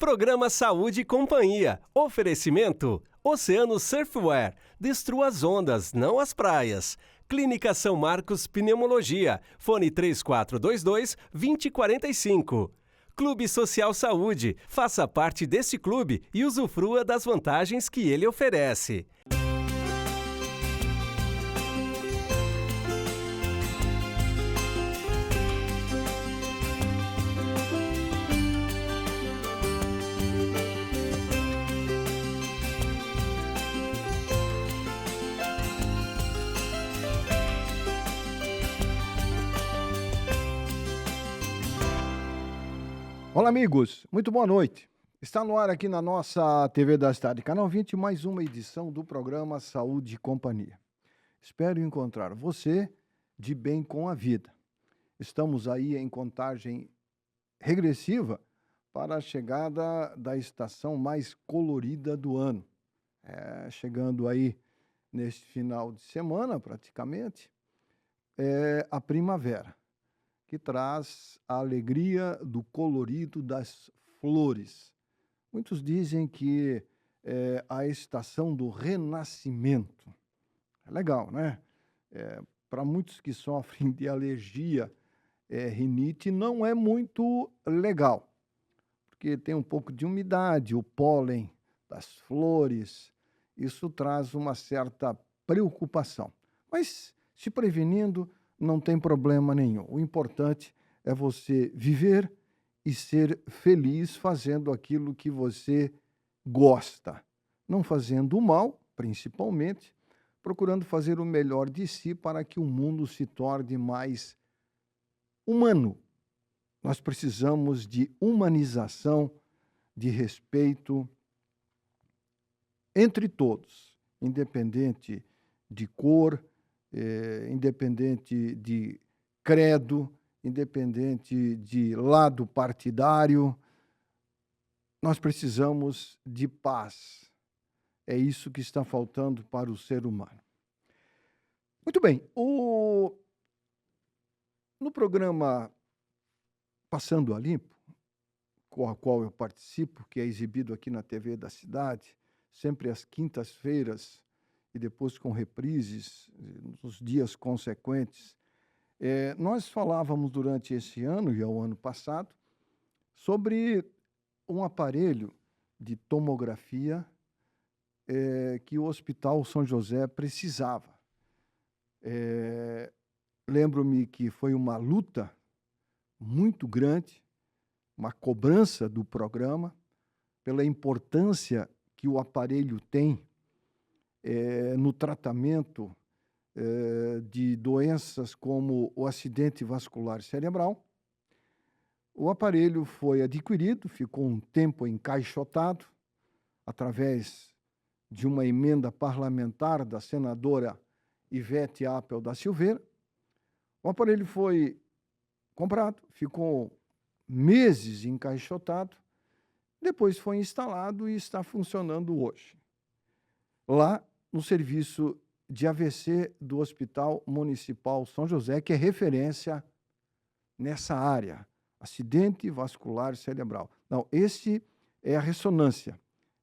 Programa Saúde e Companhia. Oferecimento: Oceano Surfwear. Destrua as ondas, não as praias. Clínica São Marcos Pneumologia. Fone 3422-2045. Clube Social Saúde. Faça parte desse clube e usufrua das vantagens que ele oferece. Olá, amigos. Muito boa noite. Está no ar aqui na nossa TV da Cidade, Canal 20, mais uma edição do programa Saúde e Companhia. Espero encontrar você de bem com a vida. Estamos aí em contagem regressiva para a chegada da estação mais colorida do ano. Chegando aí neste final de semana, praticamente, a primavera, que traz a alegria do colorido das flores. Muitos dizem que é a estação do renascimento. É legal, né? Para muitos que sofrem de alergia, rinite, não é muito legal, porque tem um pouco de umidade, o pólen das flores, isso traz uma certa preocupação. Mas, se prevenindo, não tem problema nenhum. O importante é você viver e ser feliz fazendo aquilo que você gosta. Não fazendo o mal, principalmente, procurando fazer o melhor de si para que o mundo se torne mais humano. Nós precisamos de humanização, de respeito entre todos, independente de cor, independente de credo, independente de lado partidário. Nós precisamos de paz. É isso que está faltando para o ser humano. Muito bem, no programa Passando a Limpo, com a qual eu participo, que é exibido aqui na TV da Cidade, sempre às quintas-feiras, e depois com reprises nos dias consequentes, nós falávamos durante esse ano e ao ano passado sobre um aparelho de tomografia que o Hospital São José precisava. Lembro-me que foi uma luta muito grande, uma cobrança do programa, pela importância que o aparelho tem no tratamento de doenças como o acidente vascular cerebral. O aparelho foi adquirido, ficou um tempo encaixotado, através de uma emenda parlamentar da senadora Ivete Apel da Silveira. O aparelho foi comprado, ficou meses encaixotado, depois foi instalado e está funcionando hoje. Lá no serviço de AVC do Hospital Municipal São José, que é referência nessa área, acidente vascular cerebral. Não, esse é a ressonância.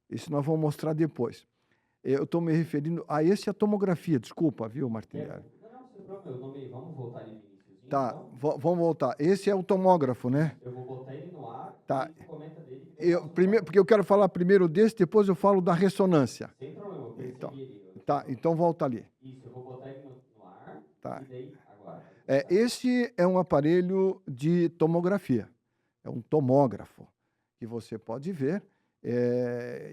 Esse nós vamos mostrar depois. Eu estou me referindo a esse a tomografia, desculpa, viu, Martinelli? Não, sem problema, vamos voltar ali no iniciozinho. Tá, então? vamos voltar. Esse é o tomógrafo, né? Eu vou botar ele no ar, tá. E comenta dele. Que porque eu quero falar primeiro desse, depois eu falo da ressonância. Sem problema, eu percebi ele. Tá, então volta ali. Isso, eu vou botar ele no ar, tá. E daí, agora. Esse é um aparelho de tomografia, é um tomógrafo, que você pode ver,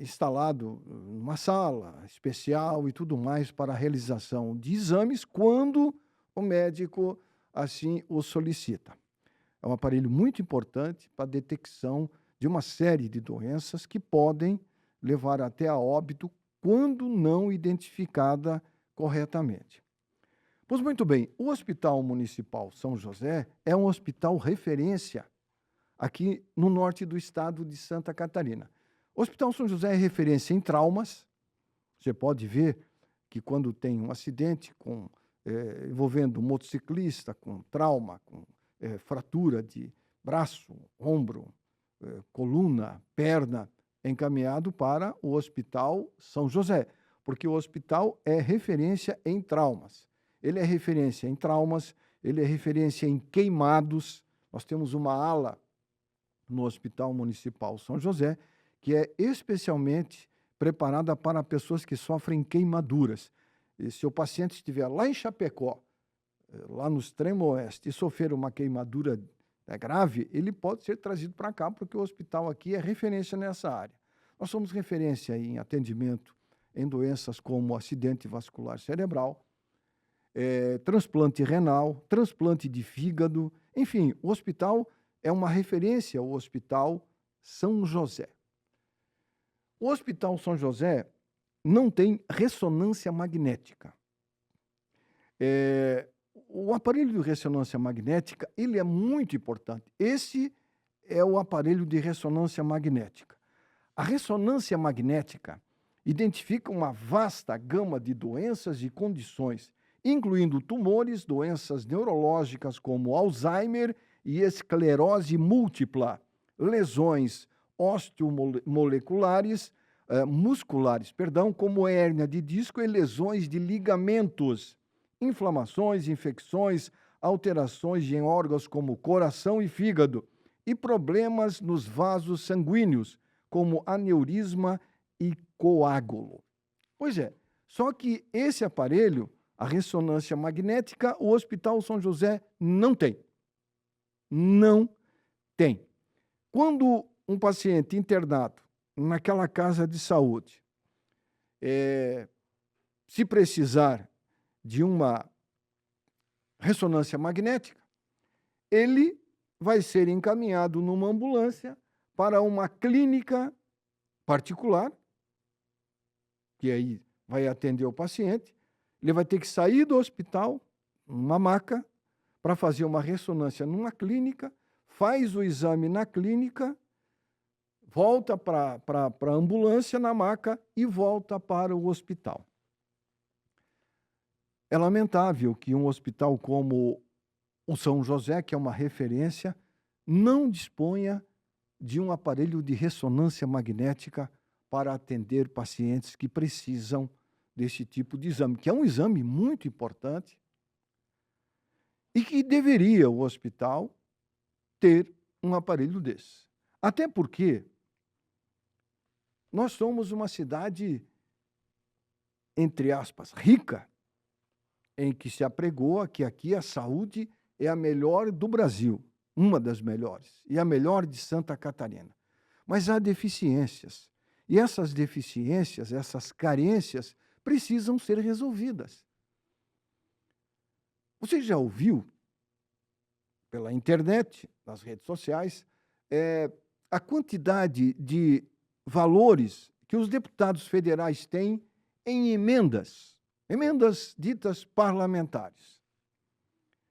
instalado numa sala especial e tudo mais para a realização de exames quando o médico assim o solicita. É um aparelho muito importante para a detecção de uma série de doenças que podem levar até a óbito quando não identificada corretamente. Pois muito bem, o Hospital Municipal São José é um hospital referência aqui no norte do estado de Santa Catarina. O Hospital São José é referência em traumas. Você pode ver que quando tem um acidente envolvendo um motociclista com trauma, com fratura de braço, ombro, coluna, perna, encaminhado para o Hospital São José, porque o hospital é referência em traumas. Ele é referência em traumas, ele é referência em queimados. Nós temos uma ala no Hospital Municipal São José que é especialmente preparada para pessoas que sofrem queimaduras. E se o paciente estiver lá em Chapecó, lá no extremo oeste, e sofrer uma queimadura grave, ele pode ser trazido para cá, porque o hospital aqui é referência nessa área. Nós somos referência em atendimento em doenças como acidente vascular cerebral, transplante renal, transplante de fígado, enfim, o hospital é uma referência, o Hospital São José. O Hospital São José não tem ressonância magnética. O aparelho de ressonância magnética, ele é muito importante. Esse é o aparelho de ressonância magnética. A ressonância magnética identifica uma vasta gama de doenças e condições, incluindo tumores, doenças neurológicas como Alzheimer e esclerose múltipla, lesões osteomoleculares, musculares, como hérnia de disco e lesões de ligamentos, inflamações, infecções, alterações em órgãos como coração e fígado e problemas nos vasos sanguíneos, como aneurisma e coágulo. Pois é, só que esse aparelho, a ressonância magnética, o Hospital São José não tem. Não tem. Quando um paciente internado naquela casa de saúde, se precisar de uma ressonância magnética, ele vai ser encaminhado numa ambulância para uma clínica particular, que aí vai atender o paciente. Ele vai ter que sair do hospital, numa maca, para fazer uma ressonância numa clínica, faz o exame na clínica, volta para a ambulância na maca e volta para o hospital. É lamentável que um hospital como o São José, que é uma referência, não disponha de um aparelho de ressonância magnética para atender pacientes que precisam desse tipo de exame, que é um exame muito importante e que deveria o hospital ter um aparelho desse. Até porque nós somos uma cidade, entre aspas, rica, em que se apregoa que aqui a saúde é a melhor do Brasil, uma das melhores, e a melhor de Santa Catarina. Mas há deficiências, e essas deficiências, essas carências, precisam ser resolvidas. Você já ouviu, pela internet, nas redes sociais, a quantidade de valores que os deputados federais têm em emendas ditas parlamentares,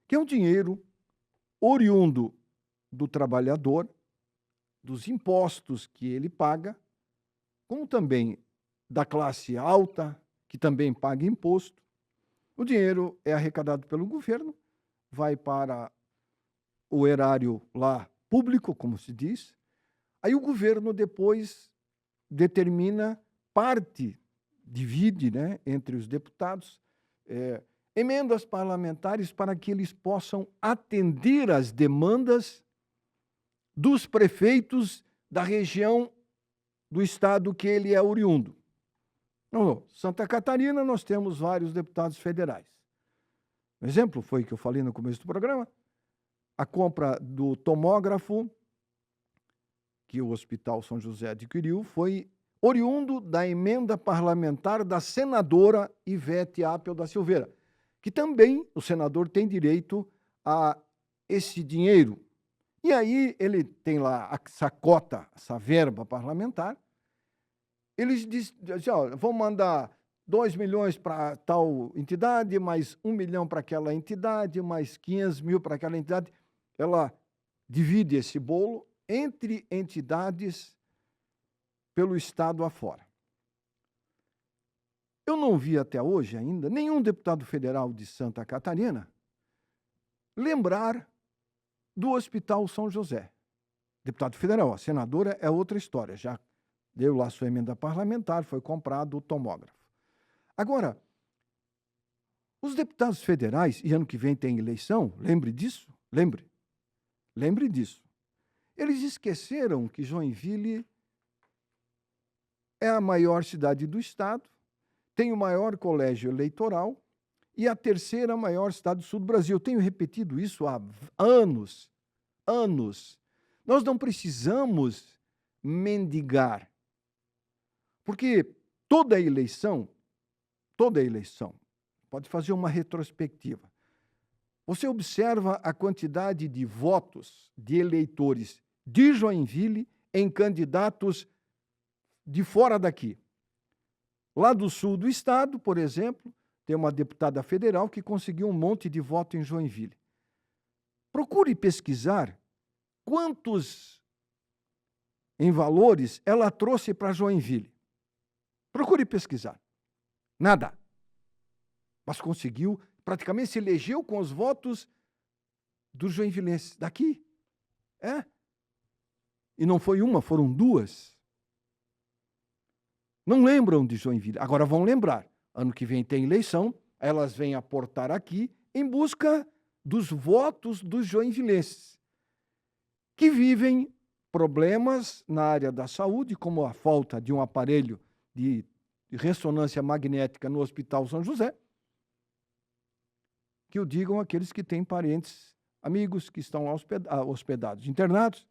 que é um dinheiro oriundo do trabalhador, dos impostos que ele paga, como também da classe alta, que também paga imposto. O dinheiro é arrecadado pelo governo, vai para o erário lá público, como se diz. Aí o governo depois determina parte, divide, entre os deputados, emendas parlamentares para que eles possam atender às demandas dos prefeitos da região do estado que ele é oriundo. No Santa Catarina, nós temos vários deputados federais. Um exemplo foi que eu falei no começo do programa, a compra do tomógrafo que o Hospital São José adquiriu foi oriundo da emenda parlamentar da senadora Ivete Apel da Silveira, que também o senador tem direito a esse dinheiro. E aí ele tem lá essa cota, essa verba parlamentar. Eles dizem, vão mandar 2 milhões para tal entidade, mais 1 milhão para aquela entidade, mais 500 mil para aquela entidade. Ela divide esse bolo entre entidades pelo estado afora. Eu não vi até hoje ainda nenhum deputado federal de Santa Catarina lembrar do Hospital São José, Deputado federal. A senadora é outra história. Já deu lá sua emenda parlamentar, foi comprado o tomógrafo. Agora, os deputados federais, e ano que vem tem eleição, lembre disso, lembre disso. Eles esqueceram que Joinville é a maior cidade do estado, tem o maior colégio eleitoral e a terceira maior cidade do sul do Brasil. Eu tenho repetido isso há anos. Nós não precisamos mendigar, porque toda eleição, pode fazer uma retrospectiva. Você observa a quantidade de votos de eleitores de Joinville em candidatos de fora daqui. Lá do sul do estado, por exemplo, tem uma deputada federal que conseguiu um monte de voto em Joinville. Procure pesquisar quantos, em valores, ela trouxe para Joinville. Procure pesquisar. Nada. Mas conseguiu, praticamente se elegeu com os votos dos joinvilenses daqui. E não foi uma, foram duas. Não lembram de Joinville. Agora vão lembrar. Ano que vem tem eleição, elas vêm aportar aqui em busca dos votos dos joinvilenses, que vivem problemas na área da saúde, como a falta de um aparelho de ressonância magnética no Hospital São José, que o digam aqueles que têm parentes, amigos que estão hospedados, internados,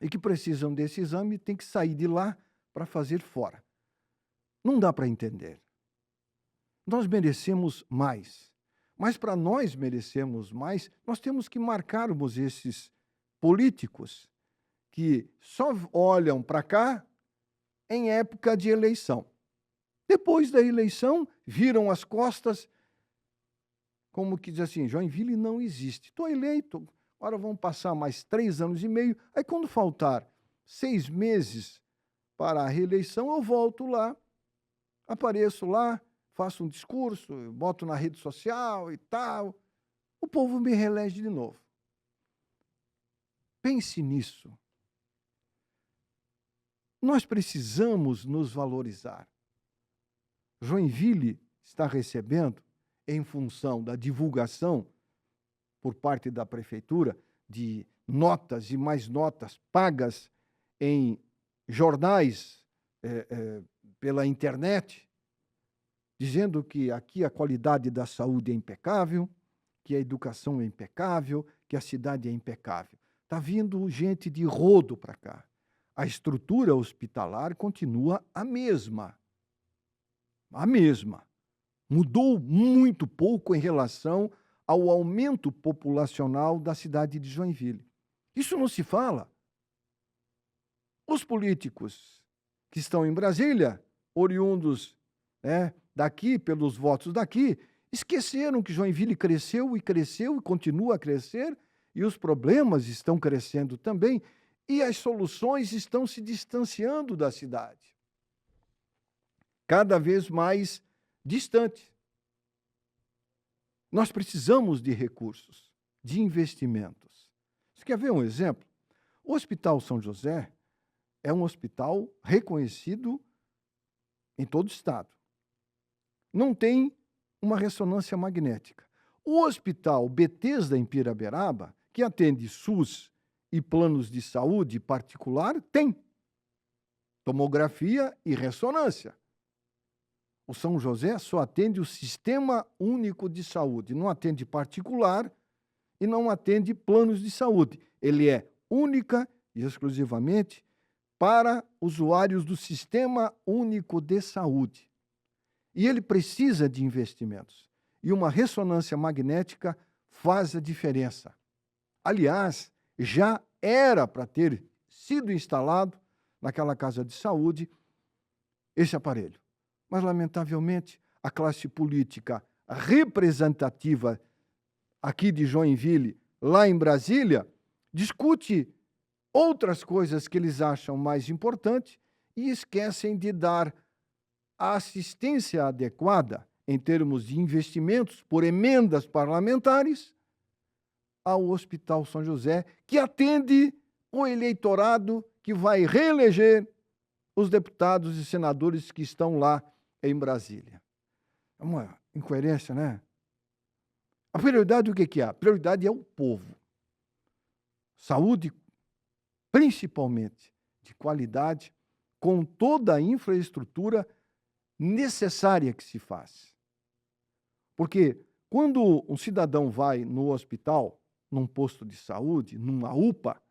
e que precisam desse exame, tem que sair de lá para fazer fora. Não dá para entender. Nós merecemos mais. Mas para nós merecermos mais, nós temos que marcarmos esses políticos que só olham para cá em época de eleição. Depois da eleição, viram as costas, como que diz assim, Joinville não existe. Estou eleito, agora vão passar mais 3 anos e meio, aí quando faltar 6 meses para a reeleição, eu volto lá, apareço lá, faço um discurso, boto na rede social e tal, o povo me reelege de novo. Pense nisso. Nós precisamos nos valorizar. Joinville está recebendo, em função da divulgação por parte da prefeitura, de notas e mais notas pagas em jornais pela internet, dizendo que aqui a qualidade da saúde é impecável, que a educação é impecável, que a cidade é impecável. Está vindo gente de rodo para cá. A estrutura hospitalar continua a mesma. A mesma. Mudou muito pouco em relação ao aumento populacional da cidade de Joinville. Isso não se fala. Os políticos que estão em Brasília, oriundos daqui, pelos votos daqui, esqueceram que Joinville cresceu e continua a crescer, e os problemas estão crescendo também, e as soluções estão se distanciando da cidade. Cada vez mais distante. Nós precisamos de recursos, de investimentos. Você quer ver um exemplo? O Hospital São José é um hospital reconhecido em todo o estado. Não tem uma ressonância magnética. O Hospital Bethesda, em Piraberaba, que atende SUS e planos de saúde particular, tem tomografia e ressonância. O São José só atende o Sistema Único de Saúde, não atende particular e não atende planos de saúde. Ele é única e exclusivamente para usuários do Sistema Único de Saúde. E ele precisa de investimentos. E uma ressonância magnética faz a diferença. Aliás, já era para ter sido instalado naquela casa de saúde esse aparelho. Mas, lamentavelmente, a classe política representativa aqui de Joinville, lá em Brasília, discute outras coisas que eles acham mais importantes e esquecem de dar a assistência adequada, em termos de investimentos, por emendas parlamentares, ao Hospital São José, que atende o eleitorado que vai reeleger os deputados e senadores que estão lá em Brasília. É uma incoerência, né? A prioridade, o que é? A prioridade é o povo. Saúde, principalmente, de qualidade, com toda a infraestrutura necessária que se faz. Porque quando um cidadão vai no hospital, num posto de saúde, numa UPA,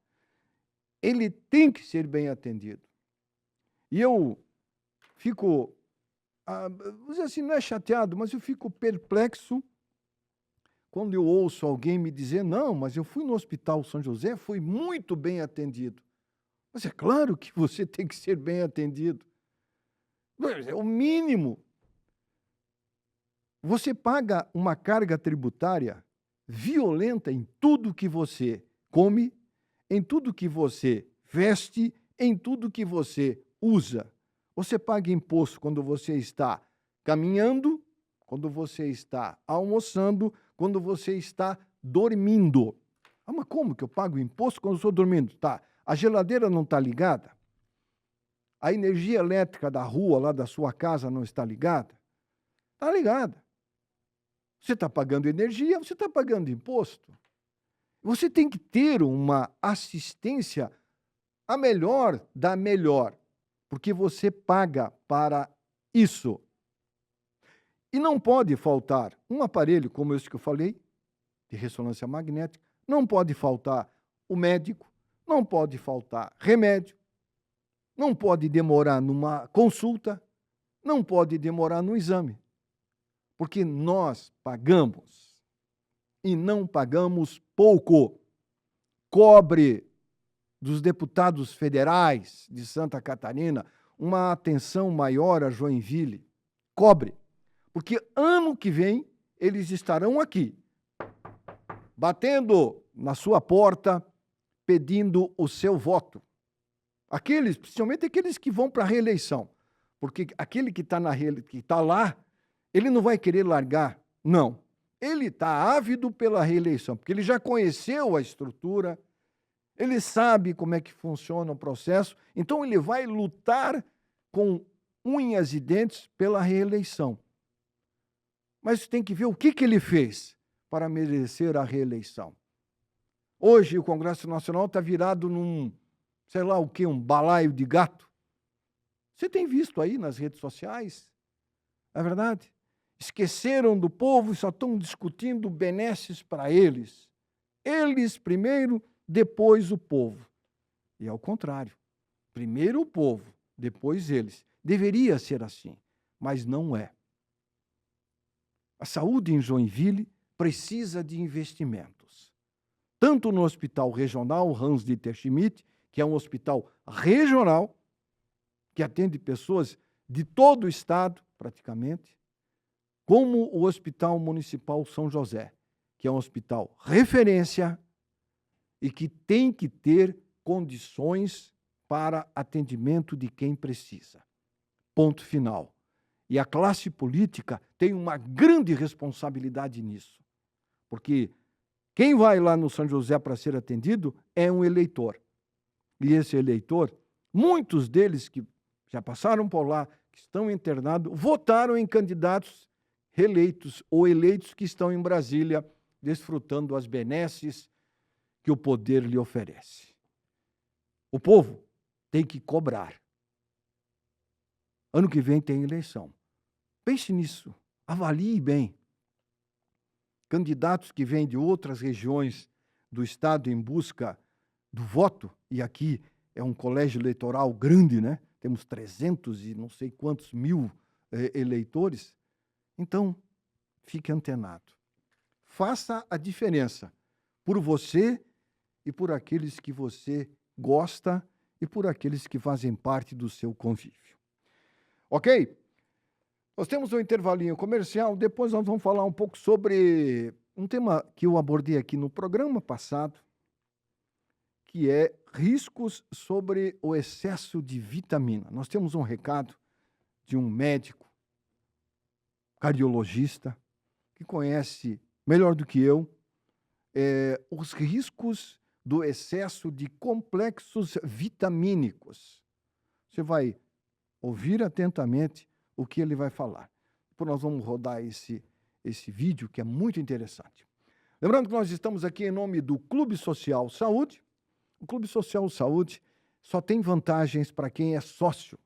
ele tem que ser bem atendido. E eu fico, vou dizer assim, não é chateado, mas eu fico perplexo quando eu ouço alguém me dizer, não, mas eu fui no Hospital São José, fui muito bem atendido. Mas é claro que você tem que ser bem atendido. É o mínimo. Você paga uma carga tributária violenta em tudo que você come, em tudo que você veste, em tudo que você usa. Você paga imposto quando você está caminhando, quando você está almoçando, quando você está dormindo. Ah, mas como que eu pago imposto quando eu estou dormindo? Tá. A geladeira não está ligada? A energia elétrica da rua, lá da sua casa, não está ligada? Está ligada. Você está pagando energia, você está pagando imposto. Você tem que ter uma assistência a melhor da melhor, porque você paga para isso. E não pode faltar um aparelho como esse que eu falei, de ressonância magnética, não pode faltar o médico, não pode faltar remédio, não pode demorar numa consulta, não pode demorar no exame. Porque nós pagamos e não pagamos pouco. Cobre dos deputados federais de Santa Catarina uma atenção maior a Joinville. Cobre. Porque ano que vem eles estarão aqui, batendo na sua porta, pedindo o seu voto. Aqueles, principalmente aqueles que vão para a reeleição. Porque aquele que está lá, ele não vai querer largar, não. Ele está ávido pela reeleição, porque ele já conheceu a estrutura, ele sabe como é que funciona o processo, então ele vai lutar com unhas e dentes pela reeleição. Mas tem que ver o que ele fez para merecer a reeleição. Hoje o Congresso Nacional está virado num, sei lá o quê, um balaio de gato. Você tem visto aí nas redes sociais? Não é verdade? Esqueceram do povo e só estão discutindo benesses para eles. Eles primeiro, depois o povo. E ao contrário. Primeiro o povo, depois eles. Deveria ser assim, mas não é. A saúde em Joinville precisa de investimentos. Tanto no Hospital Regional Hans-Dieter Schmidt, que é um hospital regional, que atende pessoas de todo o estado, praticamente, como o Hospital Municipal São José, que é um hospital referência e que tem que ter condições para atendimento de quem precisa. Ponto final. E a classe política tem uma grande responsabilidade nisso, porque quem vai lá no São José para ser atendido é um eleitor. E esse eleitor, muitos deles que já passaram por lá, que estão internados, votaram em candidatos reeleitos ou eleitos que estão em Brasília, desfrutando as benesses que o poder lhe oferece. O povo tem que cobrar. Ano que vem tem eleição. Pense nisso, avalie bem. Candidatos que vêm de outras regiões do estado em busca do voto, e aqui é um colégio eleitoral grande, né? Temos 300 e não sei quantos mil eleitores. Então, fique antenado. Faça a diferença por você e por aqueles que você gosta e por aqueles que fazem parte do seu convívio. Ok? Nós temos um intervalinho comercial, depois nós vamos falar um pouco sobre um tema que eu abordei aqui no programa passado, que é riscos sobre o excesso de vitamina. Nós temos um recado de um médico, cardiologista, que conhece melhor do que eu os riscos do excesso de complexos vitamínicos. Você vai ouvir atentamente o que ele vai falar. Depois nós vamos rodar esse vídeo, que é muito interessante. Lembrando que nós estamos aqui em nome do Clube Social Saúde. O Clube Social Saúde só tem vantagens para quem é sócio.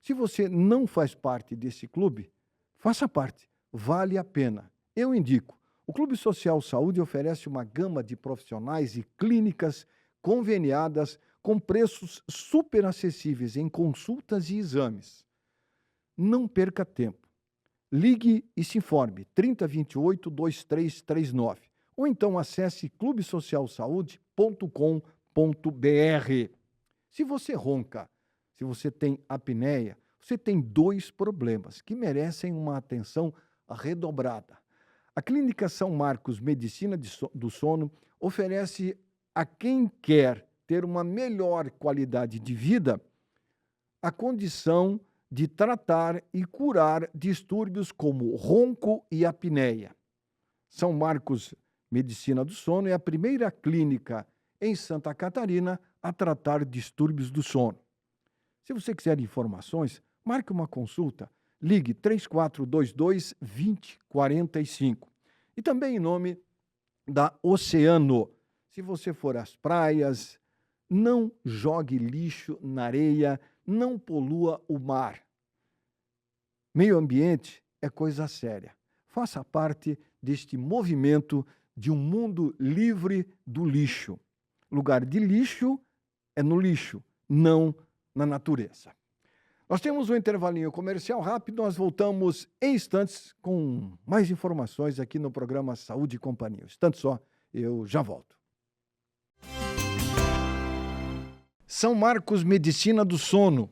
Se você não faz parte desse clube, faça parte. Vale a pena. Eu indico. O Clube Social Saúde oferece uma gama de profissionais e clínicas conveniadas com preços super acessíveis em consultas e exames. Não perca tempo. Ligue e se informe, 3028-2339. Ou então acesse clubesocialsaude.com.br. Se você ronca, se você tem apneia, você tem 2 problemas que merecem uma atenção redobrada. A Clínica São Marcos Medicina do Sono oferece a quem quer ter uma melhor qualidade de vida a condição de tratar e curar distúrbios como ronco e apneia. São Marcos Medicina do Sono é a primeira clínica em Santa Catarina a tratar distúrbios do sono. Se você quiser informações, marque uma consulta. Ligue 3422-2045. E também em nome da Oceano. Se você for às praias, não jogue lixo na areia, não polua o mar. Meio ambiente é coisa séria. Faça parte deste movimento de um mundo livre do lixo. Lugar de lixo é no lixo, não na natureza. Nós temos um intervalinho comercial rápido, nós voltamos em instantes com mais informações aqui no programa Saúde e Companhia. Instante só, eu já volto. São Marcos Medicina do Sono,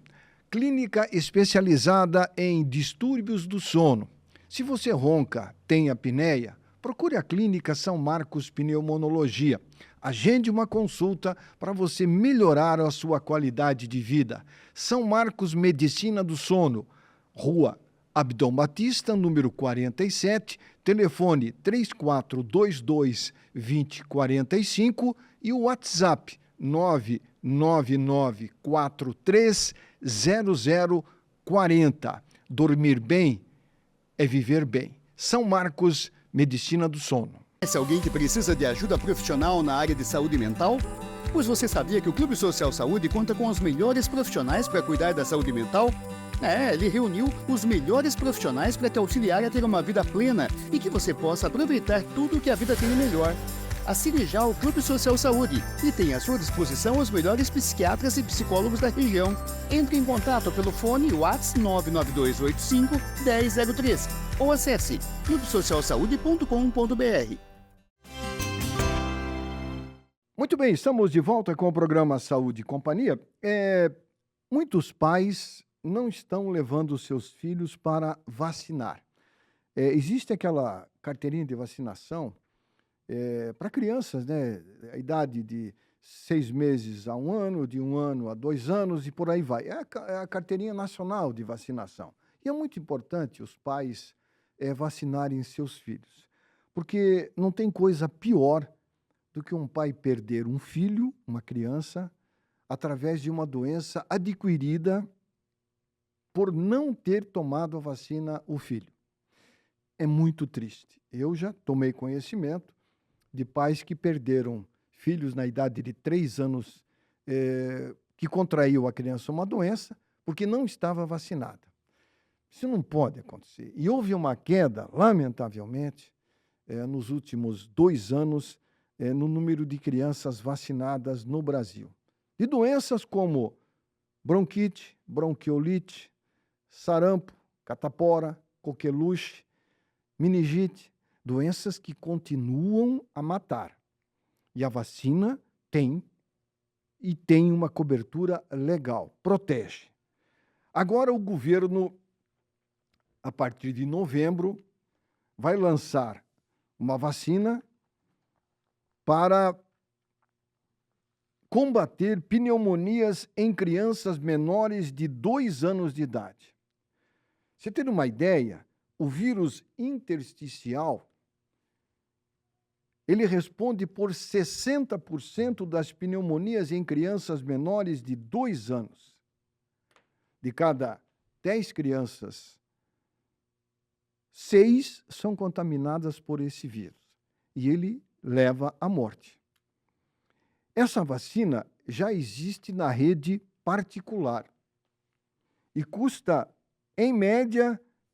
clínica especializada em distúrbios do sono. Se você ronca, tem apneia, procure a Clínica São Marcos Pneumologia. Agende uma consulta para você melhorar a sua qualidade de vida. São Marcos Medicina do Sono, Rua Abdom Batista, número 47, telefone 3422-2045 e o WhatsApp 999430040. Dormir bem é viver bem. São Marcos Medicina do Sono. Conhece alguém que precisa de ajuda profissional na área de saúde mental? Pois você sabia que o Clube Social Saúde conta com os melhores profissionais para cuidar da saúde mental? Ele reuniu os melhores profissionais para te auxiliar a ter uma vida plena e que você possa aproveitar tudo que a vida tem de melhor. Assine já o Clube Social Saúde e tenha à sua disposição os melhores psiquiatras e psicólogos da região. Entre em contato pelo fone WhatsApp 99285-1003 ou acesse clubesocialsaude.com.br. Muito bem, estamos de volta com o programa Saúde e Companhia. Muitos pais não estão levando os seus filhos para vacinar. Existe aquela carteirinha de vacinação para crianças, né? A idade de 6 meses a 1 ano, de 1 ano a 2 anos e por aí vai. É a carteirinha nacional de vacinação. E é muito importante os pais vacinarem seus filhos, porque não tem coisa pior do que um pai perder um filho, uma criança, através de uma doença adquirida por não ter tomado a vacina o filho. É muito triste. Eu já tomei conhecimento de pais que perderam filhos na idade de 3 anos, que contraiu a criança uma doença porque não estava vacinada. Isso não pode acontecer. E houve uma queda, lamentavelmente, nos últimos 2 anos, no número de crianças vacinadas no Brasil. De doenças como bronquite, bronquiolite, sarampo, catapora, coqueluche, meningite, doenças que continuam a matar. E a vacina tem uma cobertura legal, protege. Agora o governo, a partir de novembro, vai lançar uma vacina para combater pneumonias em crianças menores de 2 anos de idade. Você tem uma ideia? O vírus intersticial, ele responde por 60% das pneumonias em crianças menores de 2 anos. De cada 10 crianças, 6 são contaminadas por esse vírus. E ele leva à morte. Essa vacina já existe na rede particular e custa, em média,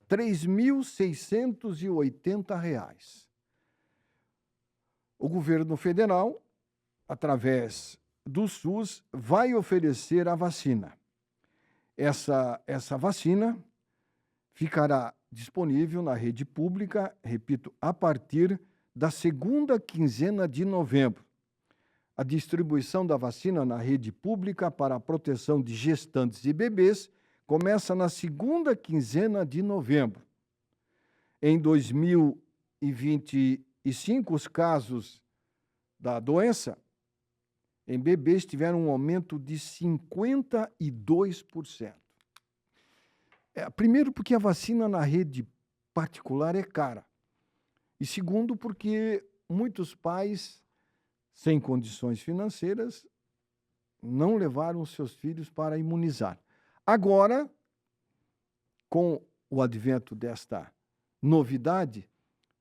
R$ 3.680. O governo federal, através do SUS, vai oferecer a vacina. Essa vacina ficará disponível na rede pública, repito, a partir da segunda quinzena de novembro. A distribuição da vacina na rede pública para a proteção de gestantes e bebês começa na segunda quinzena de novembro. Em 2025, os casos da doença em bebês tiveram um aumento de 52%. Primeiro, porque a vacina na rede particular é cara. E segundo, porque muitos pais, sem condições financeiras, não levaram seus filhos para imunizar. Agora, com o advento desta novidade,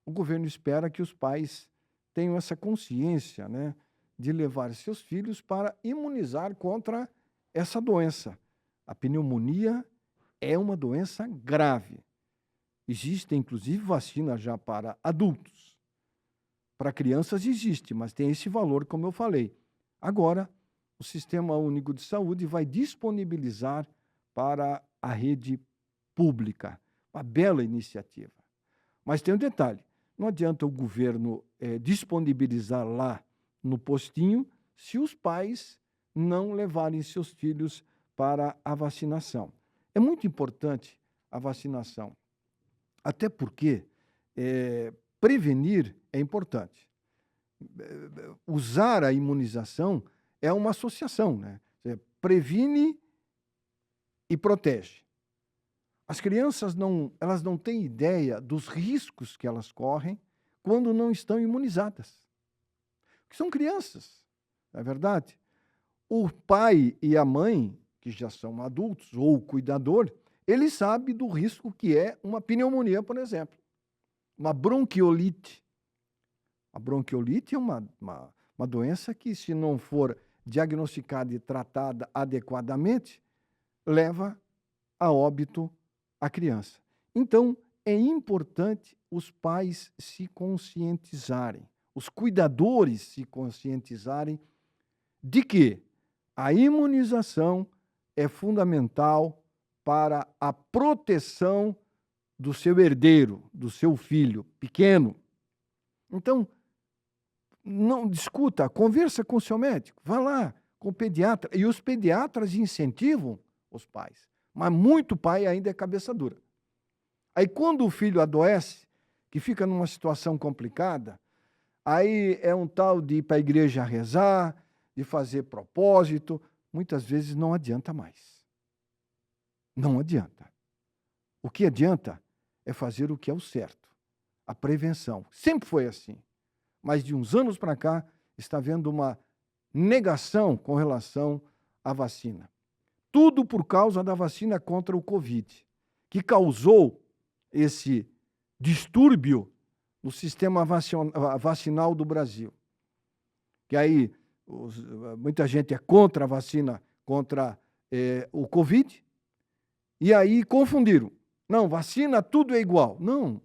o governo espera que os pais tenham essa consciência, né, de levar seus filhos para imunizar contra essa doença. A pneumonia é uma doença grave. Existe, inclusive, vacina já para adultos. Para crianças existe, mas tem esse valor, como eu falei. Agora, o Sistema Único de Saúde vai disponibilizar para a rede pública. Uma bela iniciativa. Mas tem um detalhe. Não adianta o governo disponibilizar lá no postinho se os pais não levarem seus filhos para a vacinação. É muito importante a vacinação, até porque prevenir é importante. Usar a imunização é uma associação, né? Previne e protege. As crianças elas não têm ideia dos riscos que elas correm quando não estão imunizadas. Porque são crianças, não é verdade? O pai e a mãe, que já são adultos, ou o cuidador, ele sabe do risco que é uma pneumonia, por exemplo. Uma bronquiolite. A bronquiolite é uma doença que, se não for diagnosticada e tratada adequadamente, leva a óbito a criança. Então, é importante os pais se conscientizarem, os cuidadores se conscientizarem de que a imunização é fundamental para a proteção do seu herdeiro, do seu filho pequeno. Então, não discuta, conversa com o seu médico, vá lá com o pediatra. E os pediatras incentivam os pais. Mas muito pai ainda é cabeça dura. Aí quando o filho adoece, que fica numa situação complicada, aí é um tal de ir para a igreja rezar, de fazer propósito, muitas vezes não adianta mais. Não adianta. O que adianta é fazer o que é o certo, a prevenção. Sempre foi assim. Mas de uns anos para cá, está havendo uma negação com relação à vacina. Tudo por causa da vacina contra o Covid, que causou esse distúrbio no sistema vacinal do Brasil. Que aí muita gente é contra a vacina contra o Covid, e aí confundiram. Não, vacina tudo é igual. Não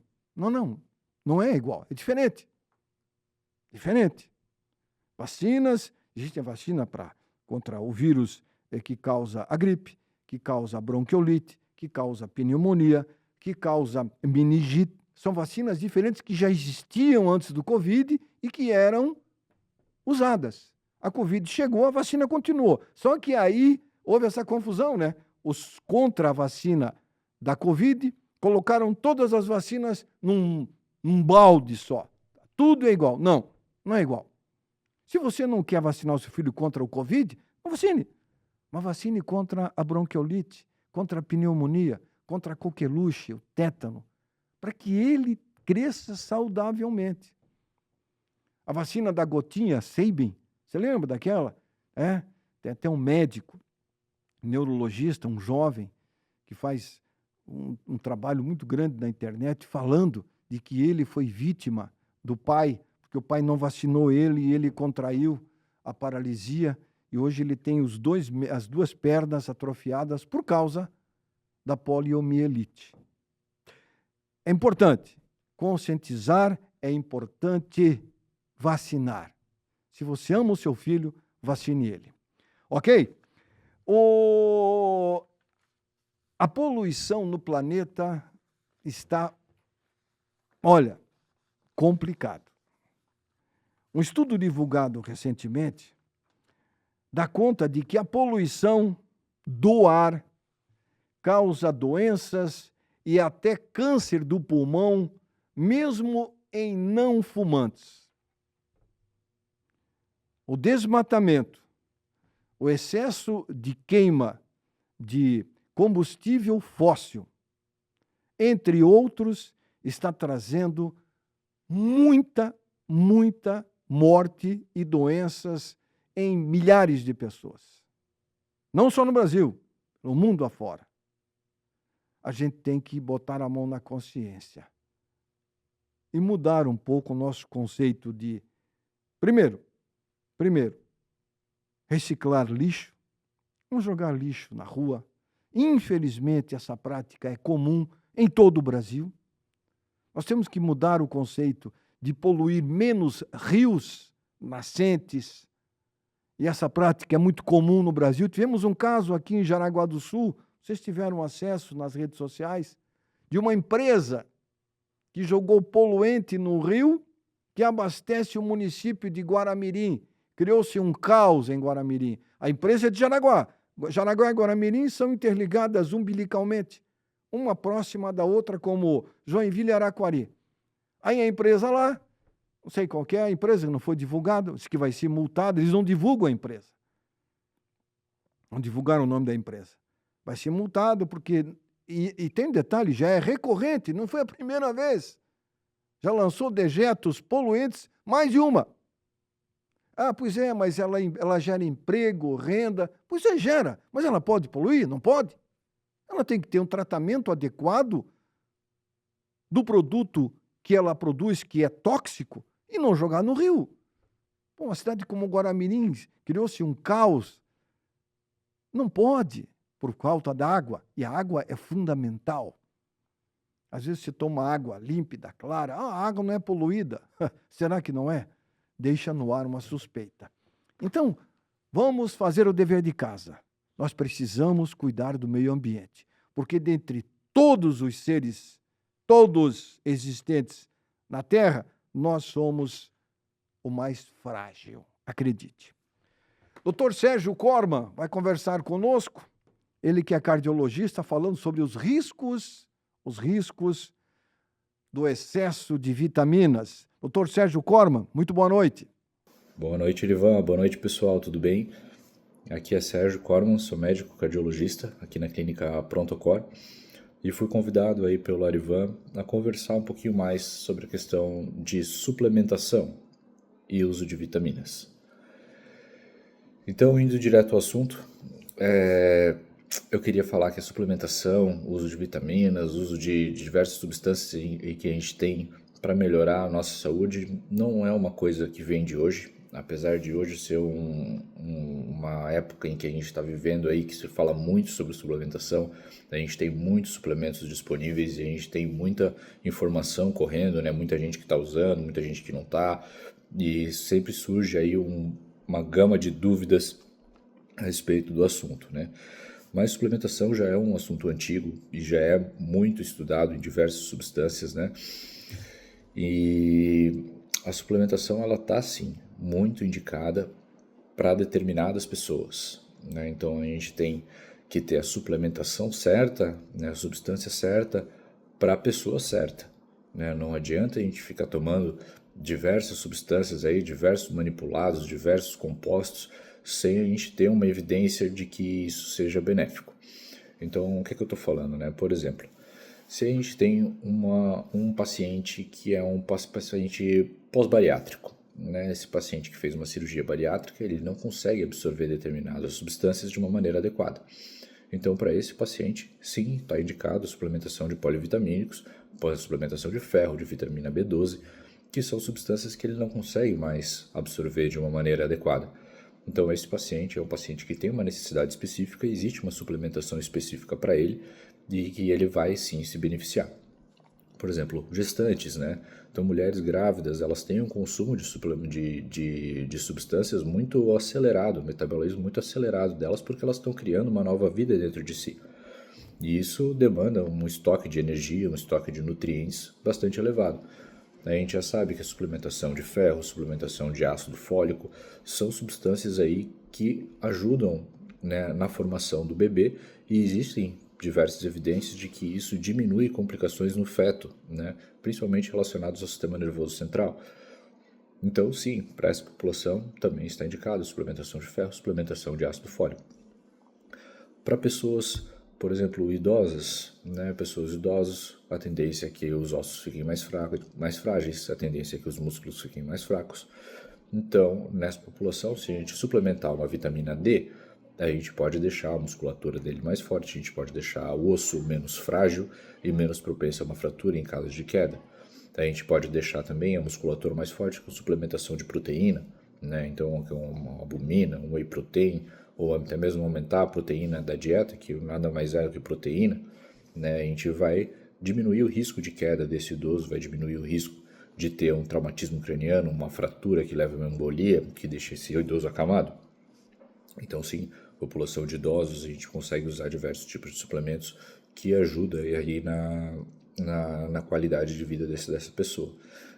é igual, é diferente. Diferente. Vacinas, existe a vacina contra o vírus que causa a gripe, que causa a bronquiolite, que causa a pneumonia, que causa meningite. São vacinas diferentes que já existiam antes do Covid e que eram usadas. A Covid chegou, a vacina continuou. Só que aí houve essa confusão, né? Os contra a vacina da Covid colocaram todas as vacinas num balde só. Tudo é igual. Não é igual. Se você não quer vacinar o seu filho contra o Covid, não vacine. Mas vacine contra a bronquiolite, contra a pneumonia, contra a coqueluche, o tétano, para que ele cresça saudavelmente. A vacina da gotinha, Sabin, você lembra daquela? Tem até um médico, neurologista, um jovem, que faz um trabalho muito grande na internet, falando de que ele foi vítima do pai, porque o pai não vacinou ele e ele contraiu a paralisia, e hoje ele tem as duas pernas atrofiadas por causa da poliomielite. É importante conscientizar, é importante vacinar. Se você ama o seu filho, vacine ele. Ok? A poluição no planeta está, complicado. Um estudo divulgado recentemente dá conta de que a poluição do ar causa doenças e até câncer do pulmão, mesmo em não fumantes. O desmatamento, o excesso de queima de combustível fóssil, entre outros, está trazendo muita morte e doenças em milhares de pessoas. Não só no Brasil, no mundo afora. A gente tem que botar a mão na consciência e mudar um pouco o nosso conceito de, primeiro, reciclar lixo. Vamos jogar lixo na rua. Infelizmente, essa prática é comum em todo o Brasil. Nós temos que mudar o conceito de poluir menos rios, nascentes. E essa prática é muito comum no Brasil. Tivemos um caso aqui em Jaraguá do Sul, vocês tiveram acesso nas redes sociais, de uma empresa que jogou poluente no rio que abastece o município de Guaramirim. Criou-se um caos em Guaramirim. A empresa é de Jaraguá. Jaraguá e Guaramirim são interligadas umbilicalmente, uma próxima da outra, como Joinville e Araquari. Aí a empresa lá, não sei qual que é a empresa, não foi divulgada, disse que vai ser multada, eles não divulgam a empresa. Não divulgaram o nome da empresa. Vai ser multado porque... E tem um detalhe, já é recorrente, não foi a primeira vez. Já lançou dejetos poluentes, mais de uma. Ah, pois é, mas ela gera emprego, renda. Pois é, gera. Mas ela pode poluir? Não pode. Ela tem que ter um tratamento adequado do produto que ela produz, que é tóxico, e não jogar no rio. Pô, uma cidade como Guaramirim criou-se um caos. Não pode, por falta da água. E a água é fundamental. Às vezes você toma água límpida, clara. Ah, a água não é poluída. Será que não é? Deixa no ar uma suspeita. Então, vamos fazer o dever de casa. Nós precisamos cuidar do meio ambiente. Porque dentre todos os seres, todos existentes na Terra, nós somos o mais frágil. Acredite. Dr. Sérgio Korman vai conversar conosco. Ele que é cardiologista, falando sobre os riscos do excesso de vitaminas. Dr. Sérgio Korman, muito boa noite. Boa noite, Erivan. Boa noite, pessoal. Tudo bem? Aqui é Sérgio Korman, sou médico cardiologista aqui na clínica Prontocor e fui convidado aí pelo Arivan a conversar um pouquinho mais sobre a questão de suplementação e uso de vitaminas. Então, indo direto ao assunto, eu queria falar que a suplementação, o uso de vitaminas, o uso de diversas substâncias que a gente tem para melhorar a nossa saúde não é uma coisa que vem de hoje, apesar de hoje ser uma época em que a gente está vivendo aí que se fala muito sobre suplementação, a gente tem muitos suplementos disponíveis e a gente tem muita informação correndo, né? Muita gente que está usando, muita gente que não está, e sempre surge aí uma gama de dúvidas a respeito do assunto, né? Mas suplementação já é um assunto antigo e já é muito estudado em diversas substâncias, né? E a suplementação, ela está, sim, muito indicada para determinadas pessoas, né? Então, a gente tem que ter a suplementação certa, né? A substância certa para a pessoa certa, né? Não adianta a gente ficar tomando diversas substâncias aí, diversos manipulados, diversos compostos, sem a gente ter uma evidência de que isso seja benéfico. Então, o que eu estou falando, né? Por exemplo, se a gente tem um paciente que é um paciente pós-bariátrico, né, esse paciente que fez uma cirurgia bariátrica, ele não consegue absorver determinadas substâncias de uma maneira adequada. Então, para esse paciente, sim, está indicado a suplementação de polivitamínicos, a suplementação de ferro, de vitamina B12, que são substâncias que ele não consegue mais absorver de uma maneira adequada. Então, esse paciente é um paciente que tem uma necessidade específica, existe uma suplementação específica para ele e que ele vai sim se beneficiar. Por exemplo, gestantes, né? Então, mulheres grávidas, elas têm um consumo de substâncias muito acelerado, um metabolismo muito acelerado delas, porque elas estão criando uma nova vida dentro de si. E isso demanda um estoque de energia, um estoque de nutrientes bastante elevado. A gente já sabe que a suplementação de ferro, suplementação de ácido fólico, são substâncias aí que ajudam, né, na formação do bebê, e existem diversas evidências de que isso diminui complicações no feto, né, principalmente relacionadas ao sistema nervoso central. Então, sim, para essa população também está indicada a suplementação de ferro, suplementação de ácido fólico. Para pessoas, por exemplo, idosas, né, pessoas idosas, a tendência é que os ossos fiquem mais frágeis, a tendência é que os músculos fiquem mais fracos. Então, nessa população, se a gente suplementar uma vitamina D, a gente pode deixar a musculatura dele mais forte, a gente pode deixar o osso menos frágil e menos propenso a uma fratura em caso de queda. A gente pode deixar também a musculatura mais forte com suplementação de proteína, né? Então, uma albumina, um whey protein, ou até mesmo aumentar a proteína da dieta, que nada mais é do que proteína, né? A gente vai diminuir o risco de queda desse idoso, vai diminuir o risco de ter um traumatismo craniano, uma fratura que leva a uma embolia, que deixa esse idoso acamado. Então, sim, população de idosos, a gente consegue usar diversos tipos de suplementos que ajudam aí na qualidade de vida dessa pessoa,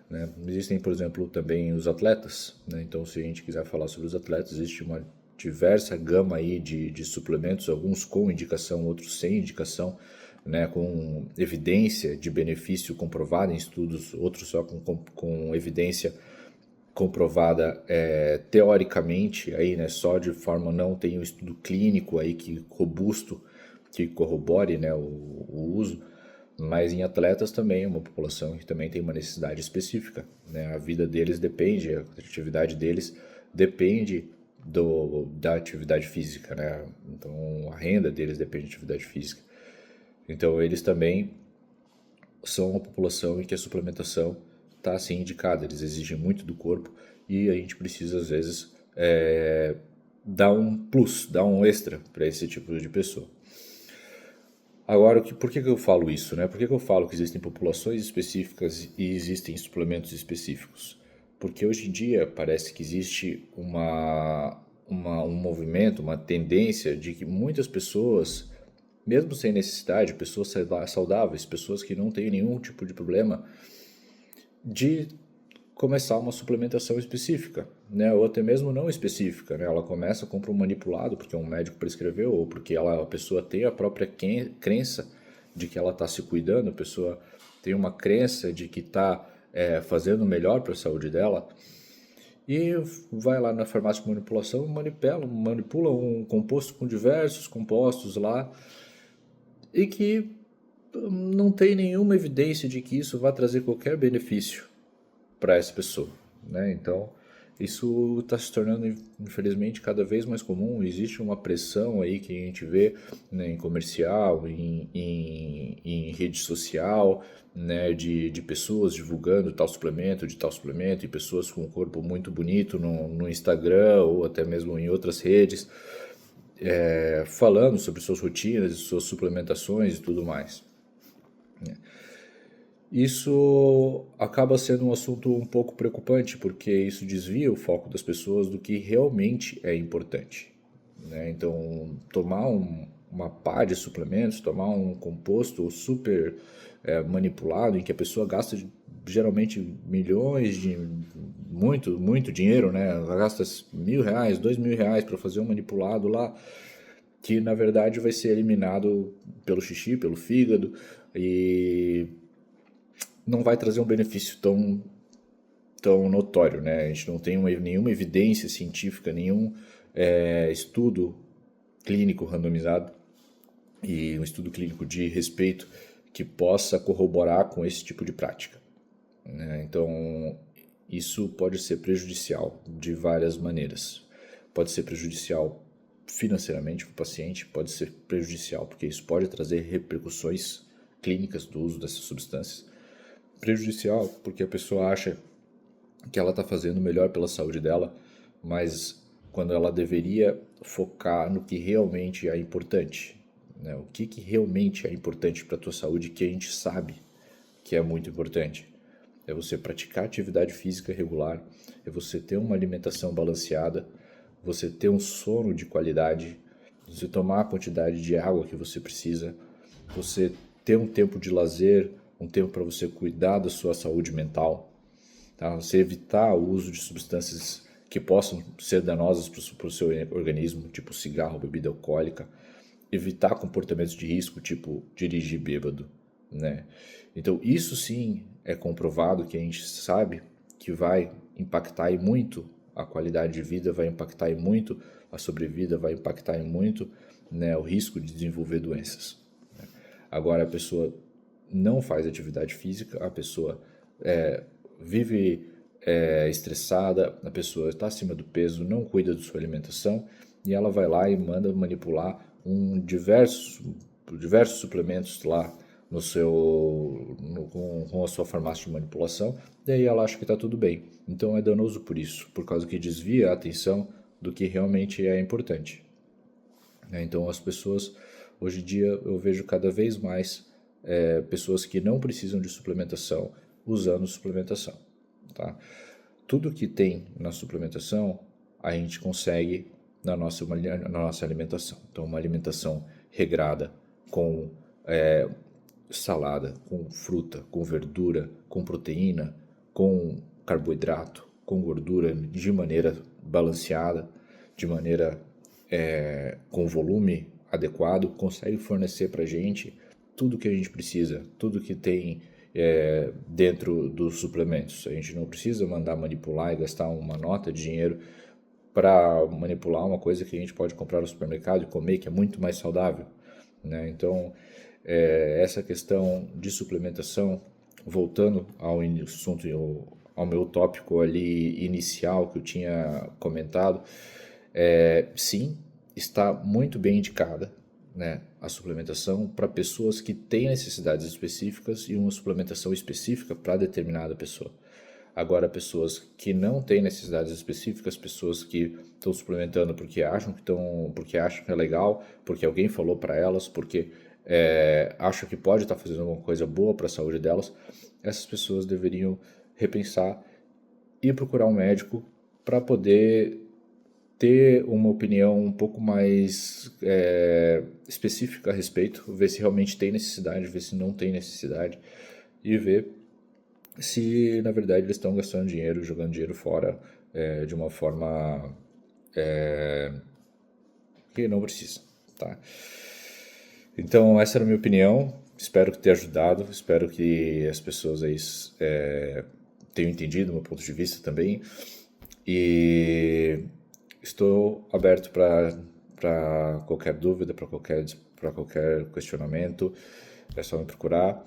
né? Existem, por exemplo, também os atletas, né? Então, se a gente quiser falar sobre os atletas, existe uma diversa gama aí de suplementos, alguns com indicação, outros sem indicação, né, com evidência de benefício comprovada em estudos, outros só com evidência comprovada teoricamente, aí, né, só de forma não tem um estudo clínico aí que robusto, que corrobore, né, o uso, mas em atletas também é uma população que também tem uma necessidade específica, né, a vida deles depende, a atividade deles depende da atividade física, né, então a renda deles depende da atividade física. Então, eles também são uma população em que a suplementação está assim indicada, eles exigem muito do corpo e a gente precisa, às vezes, dar um plus, dar um extra para esse tipo de pessoa. Agora, por que eu falo isso, né? Por que eu falo que existem populações específicas e existem suplementos específicos? Porque hoje em dia parece que existe um movimento, uma tendência de que muitas pessoas, mesmo sem necessidade, pessoas saudáveis, pessoas que não têm nenhum tipo de problema, de começar uma suplementação específica, né? Ou até mesmo não específica, né? Ela começa, compra um manipulado porque um médico prescreveu ou porque a pessoa tem a própria crença de que ela está se cuidando, a pessoa tem uma crença de que está fazendo o melhor para a saúde dela, e vai lá na farmácia de manipulação, manipula um composto com diversos compostos lá, e que não tem nenhuma evidência de que isso vai trazer qualquer benefício para essa pessoa, né? Então, isso está se tornando, infelizmente, cada vez mais comum. Existe uma pressão aí que a gente vê, né, em comercial, em rede social, né, de pessoas divulgando tal suplemento, e pessoas com um corpo muito bonito no Instagram ou até mesmo em outras redes, falando sobre suas rotinas, suas suplementações e tudo mais. Isso acaba sendo um assunto um pouco preocupante, porque isso desvia o foco das pessoas do que realmente é importante, né? Então, tomar uma pá de suplementos, tomar um composto super manipulado, em que a pessoa gasta geralmente milhões de muito dinheiro, né? Ela gasta R$1.000, R$2.000 para fazer um manipulado lá, que na verdade vai ser eliminado pelo xixi, pelo fígado, e não vai trazer um benefício tão notório, né? A gente não tem nenhuma evidência científica, nenhum estudo clínico randomizado e um estudo clínico de respeito que possa corroborar com esse tipo de prática, né? Então, isso pode ser prejudicial de várias maneiras. Pode ser prejudicial financeiramente para o paciente, pode ser prejudicial porque isso pode trazer repercussões clínicas do uso dessas substâncias. Prejudicial porque a pessoa acha que ela está fazendo o melhor pela saúde dela, mas quando ela deveria focar no que realmente é importante, né? O que realmente é importante para a tua saúde, que a gente sabe que é muito importante. É você praticar atividade física regular, é você ter uma alimentação balanceada, você ter um sono de qualidade, você tomar a quantidade de água que você precisa, você ter um tempo de lazer, um tempo para você cuidar da sua saúde mental, tá? Você evitar o uso de substâncias que possam ser danosas para o seu organismo, tipo cigarro, bebida alcoólica, evitar comportamentos de risco, tipo dirigir bêbado, né? Então isso sim é comprovado, que a gente sabe que vai impactar e muito a qualidade de vida, vai impactar e muito a sobrevida, vai impactar e muito, né, o risco de desenvolver doenças. Agora a pessoa não faz atividade física, a pessoa vive estressada, a pessoa está acima do peso, não cuida da sua alimentação e ela vai lá e manda manipular diversos suplementos lá com a sua farmácia de manipulação, e aí ela acha que está tudo bem. Então é danoso por isso, por causa que desvia a atenção do que realmente é importante. Então as pessoas, hoje em dia eu vejo cada vez mais pessoas que não precisam de suplementação usando suplementação. Tá? Tudo que tem na suplementação a gente consegue na nossa alimentação. Então uma alimentação regrada com salada, com fruta, com verdura, com proteína, com carboidrato, com gordura, de maneira balanceada, de maneira com volume adequado, consegue fornecer para a gente tudo que a gente precisa, tudo que tem dentro dos suplementos. A gente não precisa mandar manipular e gastar uma nota de dinheiro para manipular uma coisa que a gente pode comprar no supermercado e comer, que é muito mais saudável, né? Então, essa questão de suplementação, voltando ao assunto, ao meu tópico ali inicial que eu tinha comentado, sim, está muito bem indicada, né, a suplementação para pessoas que têm necessidades específicas e uma suplementação específica para determinada pessoa. Agora, pessoas que não têm necessidades específicas, pessoas que estão suplementando porque acham que é legal, porque alguém falou para elas, porque acham que pode estar fazendo alguma coisa boa para a saúde delas, essas pessoas deveriam repensar e procurar um médico para poder ter uma opinião um pouco mais específica a respeito, ver se realmente tem necessidade, ver se não tem necessidade e ver se na verdade eles estão gastando dinheiro, jogando dinheiro fora de uma forma que não precisa, tá? Então essa era a minha opinião, espero que tenha ajudado, espero que as pessoas aí tenham entendido o meu ponto de vista também, e estou aberto para qualquer dúvida, para qualquer questionamento, é só me procurar.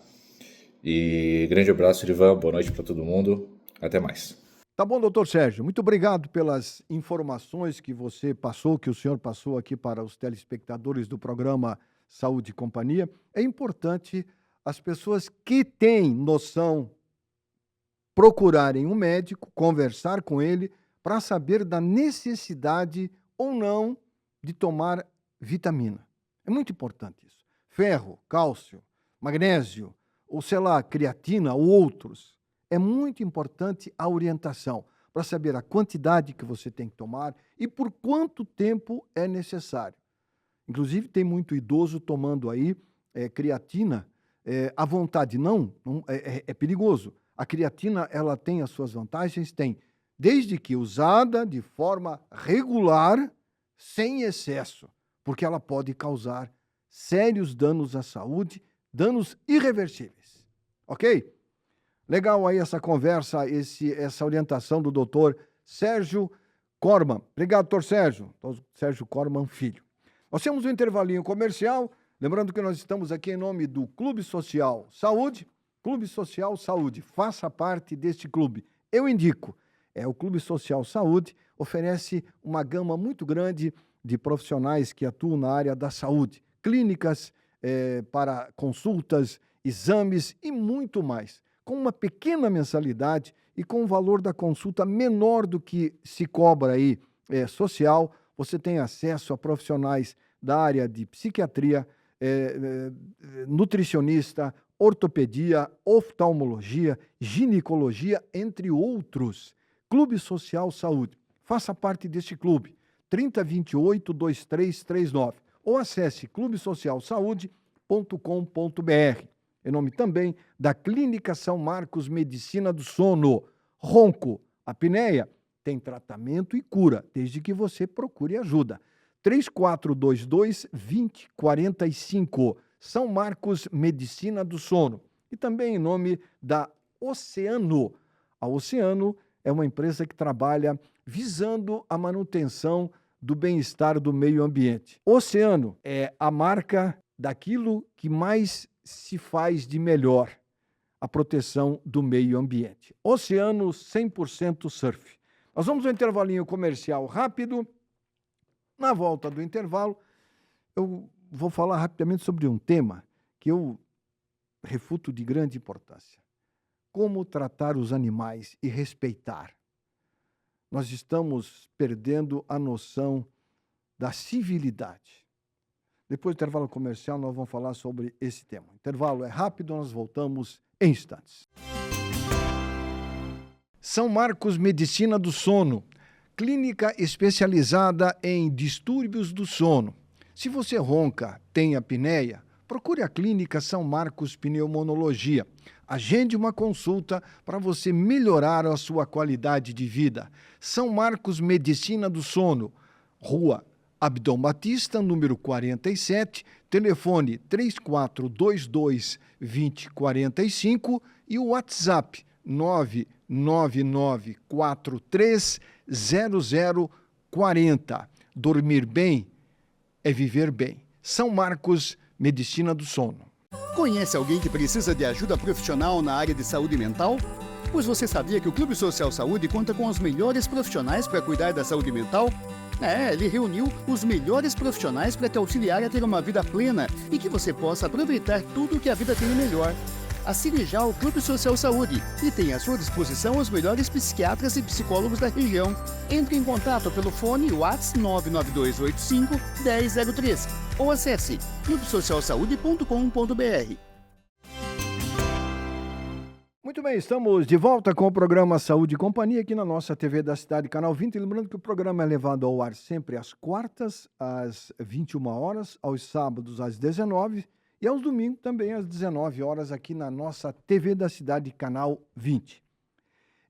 E grande abraço, Ivan, boa noite para todo mundo, até mais. Tá bom, doutor Sérgio, muito obrigado pelas informações que você passou, que o senhor passou aqui para os telespectadores do programa Saúde e Companhia. É importante as pessoas que têm noção procurarem um médico, conversar com ele, para saber da necessidade ou não de tomar vitamina. É muito importante isso. Ferro, cálcio, magnésio, ou sei lá, creatina ou outros. É muito importante a orientação para saber a quantidade que você tem que tomar e por quanto tempo é necessário. Inclusive, tem muito idoso tomando aí creatina à vontade. Não é perigoso. A creatina, ela tem as suas vantagens? Tem. Desde que usada de forma regular, sem excesso, porque ela pode causar sérios danos à saúde, danos irreversíveis. Ok? Legal aí essa conversa, essa orientação do doutor Sérgio Corman. Obrigado, doutor Sérgio. Sérgio Corman Filho. Nós temos um intervalinho comercial, lembrando que nós estamos aqui em nome do Clube Social Saúde. Clube Social Saúde, faça parte deste clube. eu indico. O Clube Social Saúde oferece uma gama muito grande de profissionais que atuam na área da saúde. Clínicas para consultas, exames e muito mais. Com uma pequena mensalidade e com o valor da consulta menor do que se cobra aí social, você tem acesso a profissionais da área de psiquiatria, nutricionista, ortopedia, oftalmologia, ginecologia, entre outros. Clube Social Saúde. Faça parte deste clube. 3028-2339 ou acesse clubesocialsaude.com.br. Em nome também da Clínica São Marcos Medicina do Sono. Ronco, apneia, tem tratamento e cura, desde que você procure ajuda. 3422-2045. São Marcos Medicina do Sono. E também em nome da Oceano. A Oceano é uma empresa que trabalha visando a manutenção do bem-estar do meio ambiente. Oceano é a marca daquilo que mais se faz de melhor, a proteção do meio ambiente. Oceano 100% surf. Nós vamos ao intervalinho comercial rápido. Na volta do intervalo, eu vou falar rapidamente sobre um tema que eu refuto de grande importância. Como tratar os animais e respeitar. Nós estamos perdendo a noção da civilidade. Depois do intervalo comercial, nós vamos falar sobre esse tema. O intervalo é rápido, nós voltamos em instantes. São Marcos Medicina do Sono, clínica especializada em distúrbios do sono. Se você ronca, tem apneia, procure a Clínica São Marcos Pneumologia. Agende uma consulta para você melhorar a sua qualidade de vida. São Marcos Medicina do Sono, Rua Abdom Batista, número 47, telefone 3422-2045 e o WhatsApp 999430040. Dormir bem é viver bem. São Marcos Medicina do Sono. Conhece alguém que precisa de ajuda profissional na área de saúde mental? Pois você sabia que o Clube Social Saúde conta com os melhores profissionais para cuidar da saúde mental? Ele reuniu os melhores profissionais para te auxiliar a ter uma vida plena e que você possa aproveitar tudo que a vida tem de melhor. Assine já o Clube Social Saúde e tenha à sua disposição os melhores psiquiatras e psicólogos da região. Entre em contato pelo fone WhatsApp 99285-1003 ou acesse clubesocialsaude.com.br. Muito bem, estamos de volta com o programa Saúde e Companhia aqui na nossa TV da Cidade, Canal 20. Lembrando que o programa é levado ao ar sempre às quartas, às 21 horas, aos sábados, às 19 e aos domingos também às 19 horas aqui na nossa TV da Cidade, Canal 20.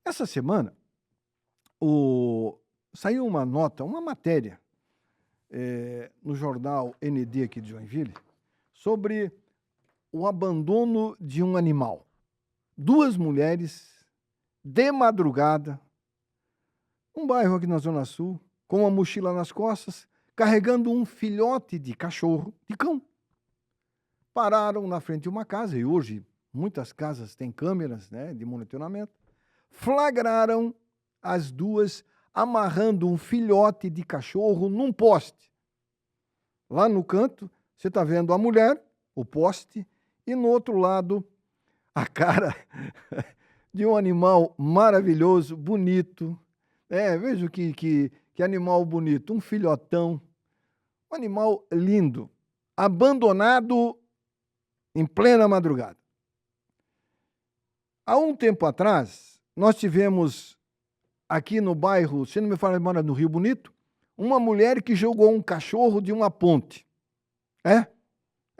Essa semana, saiu uma nota, uma matéria no jornal ND aqui de Joinville sobre o abandono de um animal. 2 mulheres, de madrugada, um bairro aqui na Zona Sul, com uma mochila nas costas, carregando um filhote de cachorro, de cão. Pararam na frente de uma casa, e hoje muitas casas têm câmeras, de monitoramento, flagraram as 2 amarrando um filhote de cachorro num poste. Lá no canto, você está vendo a mulher, o poste, e no outro lado, a cara de um animal maravilhoso, bonito. Veja que animal bonito, um filhotão, um animal lindo, abandonado em plena madrugada. Há um tempo atrás, nós tivemos aqui no bairro, se não me falha a memória, no Rio Bonito, uma mulher que jogou um cachorro de uma ponte. É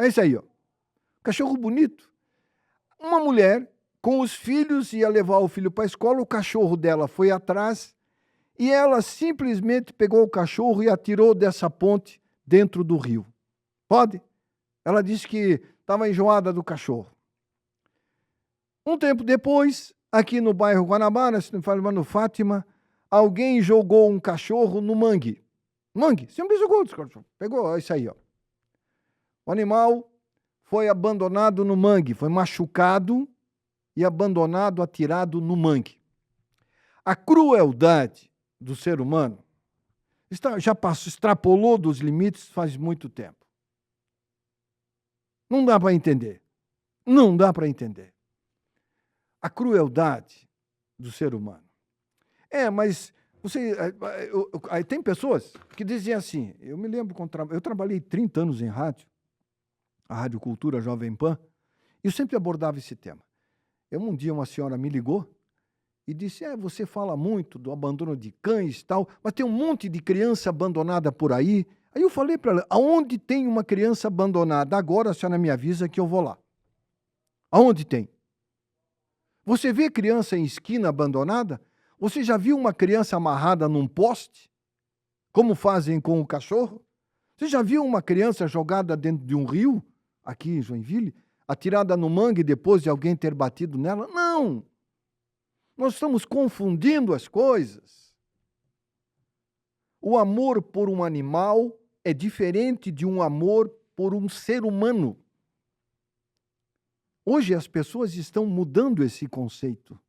isso aí, ó. Cachorro bonito. Uma mulher com os filhos ia levar o filho para a escola, o cachorro dela foi atrás e ela simplesmente pegou o cachorro e atirou dessa ponte dentro do rio. Pode? Ela disse que estava enjoada do cachorro. Um tempo depois, aqui no bairro Guanabara, se não me falo, no Fátima, alguém jogou um cachorro no mangue. Mangue, sempre jogou, pegou, é isso aí, ó. O animal foi abandonado no mangue, foi machucado e abandonado, atirado no mangue. A crueldade do ser humano extrapolou dos limites faz muito tempo. Não dá para entender. Não dá para entender. A crueldade do ser humano. Mas tem pessoas que dizem assim, eu me lembro, eu trabalhei 30 anos em rádio, a Rádio Cultura Jovem Pan, e eu sempre abordava esse tema. Um dia uma senhora me ligou e disse, você fala muito do abandono de cães e tal, mas tem um monte de criança abandonada por aí. Aí eu falei para ela, aonde tem uma criança abandonada? Agora a senhora me avisa que eu vou lá. Aonde tem? Você vê criança em esquina abandonada? Você já viu uma criança amarrada num poste? Como fazem com o cachorro? Você já viu uma criança jogada dentro de um rio, aqui em Joinville, atirada no mangue depois de alguém ter batido nela? Não! Nós estamos confundindo as coisas. O amor por um animal é diferente de um amor por um ser humano. Hoje as pessoas estão mudando esse conceito.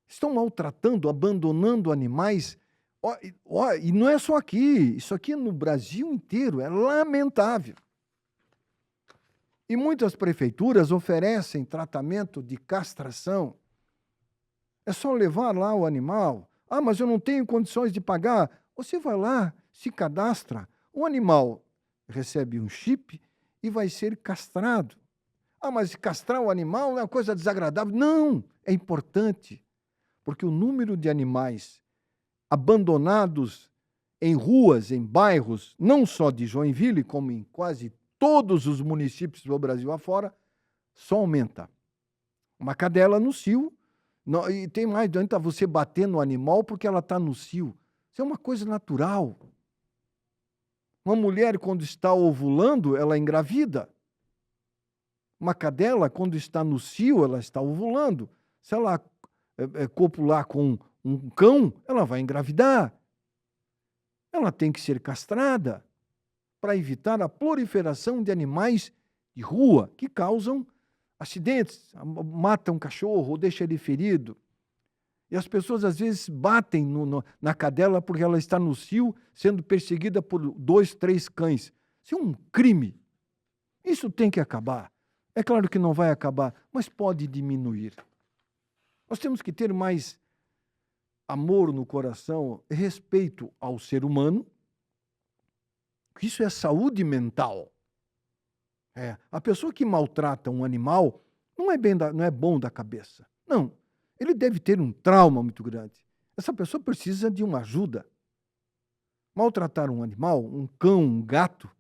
Estão maltratando, abandonando animais. E não é só aqui, isso aqui é no Brasil inteiro, é lamentável. E muitas prefeituras oferecem tratamento de castração. É só levar lá o animal. Mas eu não tenho condições de pagar. Você vai lá, se cadastra. O animal recebe um chip e vai ser castrado. Mas castrar o animal não é uma coisa desagradável. Não, é importante. Porque o número de animais abandonados em ruas, em bairros, não só de Joinville, como em quase todos os municípios do Brasil afora, só aumenta. Uma cadela no cio, e tem mais, não adianta você bater no animal porque ela está no cio. Isso é uma coisa natural. Uma mulher, quando está ovulando, ela engravida. Uma cadela, quando está no cio, ela está ovulando. Se ela copular com um cão, ela vai engravidar. Ela tem que ser castrada para evitar a proliferação de animais de rua que causam acidentes, matam um cachorro ou deixam ele ferido. E as pessoas, às vezes, batem na cadela porque ela está no cio, sendo perseguida por 2, 3 cães. Isso é um crime. Isso tem que acabar. É claro que não vai acabar, mas pode diminuir. Nós temos que ter mais amor no coração, respeito ao ser humano. Isso é saúde mental. A pessoa que maltrata um animal não é bom da cabeça. Não. Ele deve ter um trauma muito grande. Essa pessoa precisa de uma ajuda. Maltratar um animal, um cão, um gato,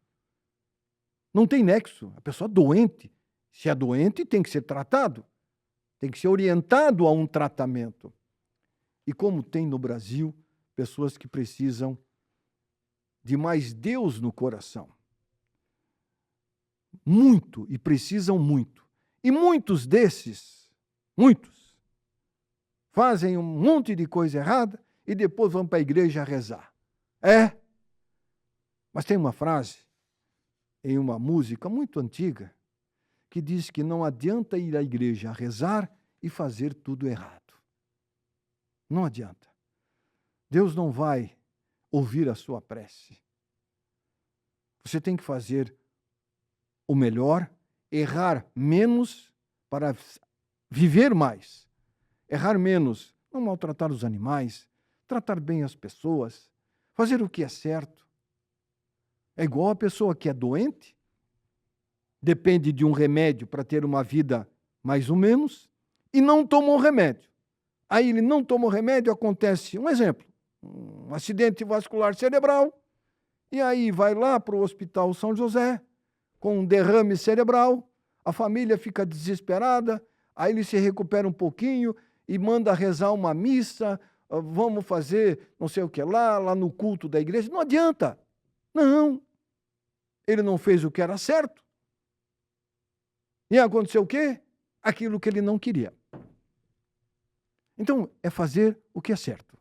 não tem nexo. A pessoa é doente. Se é doente, tem que ser tratado. Tem que ser orientado a um tratamento. E como tem no Brasil pessoas que precisam de mais Deus no coração. Muito, e precisam muito. E muitos desses, fazem um monte de coisa errada e depois vão para a igreja rezar. Mas tem uma frase em uma música muito antiga que diz que não adianta ir à igreja rezar e fazer tudo errado. Não adianta. Deus não vai ouvir a sua prece. Você tem que fazer o melhor, errar menos para viver mais. Errar menos, não maltratar os animais, tratar bem as pessoas, fazer o que é certo. É igual a pessoa que é doente, depende de um remédio para ter uma vida mais ou menos, e não toma o remédio. Aí ele não toma o remédio, acontece, um exemplo, um acidente vascular cerebral, e aí vai lá para o Hospital São José, com um derrame cerebral, a família fica desesperada, aí ele se recupera um pouquinho e manda rezar uma missa, vamos fazer não sei o que lá no culto da igreja. Não adianta. Não. Ele não fez o que era certo. E aconteceu o quê? Aquilo que ele não queria. Então, é fazer o que é certo.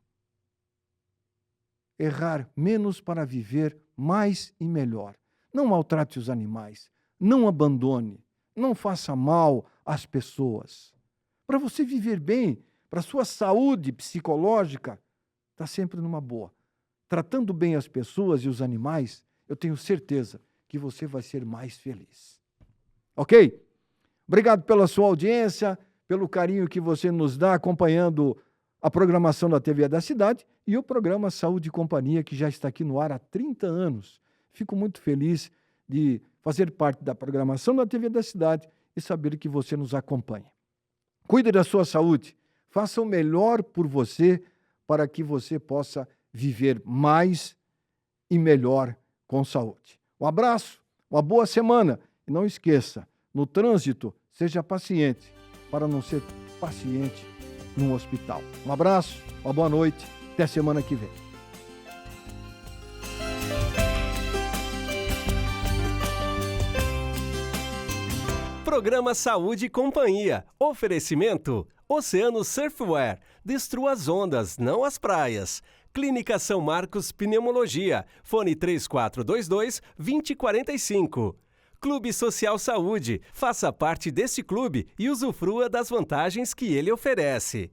Errar menos para viver mais e melhor. Não maltrate os animais. Não abandone. Não faça mal às pessoas. Para você viver bem, para a sua saúde psicológica, está sempre numa boa. Tratando bem as pessoas e os animais, eu tenho certeza que você vai ser mais feliz. Ok? Obrigado pela sua audiência, pelo carinho que você nos dá acompanhando a programação da TV da Cidade e o programa Saúde e Companhia, que já está aqui no ar há 30 anos. Fico muito feliz de fazer parte da programação da TV da Cidade e saber que você nos acompanha. Cuide da sua saúde, faça o melhor por você para que você possa viver mais e melhor com saúde. Um abraço, uma boa semana e não esqueça, no trânsito, seja paciente para não ser paciente num hospital. Um abraço, uma boa noite, até semana que vem. Programa Saúde e Companhia. Oferecimento: Oceano Surfwear. Destrua as ondas, não as praias. Clínica São Marcos Pneumologia. Fone 3422-2045. Clube Social Saúde. Faça parte desse clube e usufrua das vantagens que ele oferece.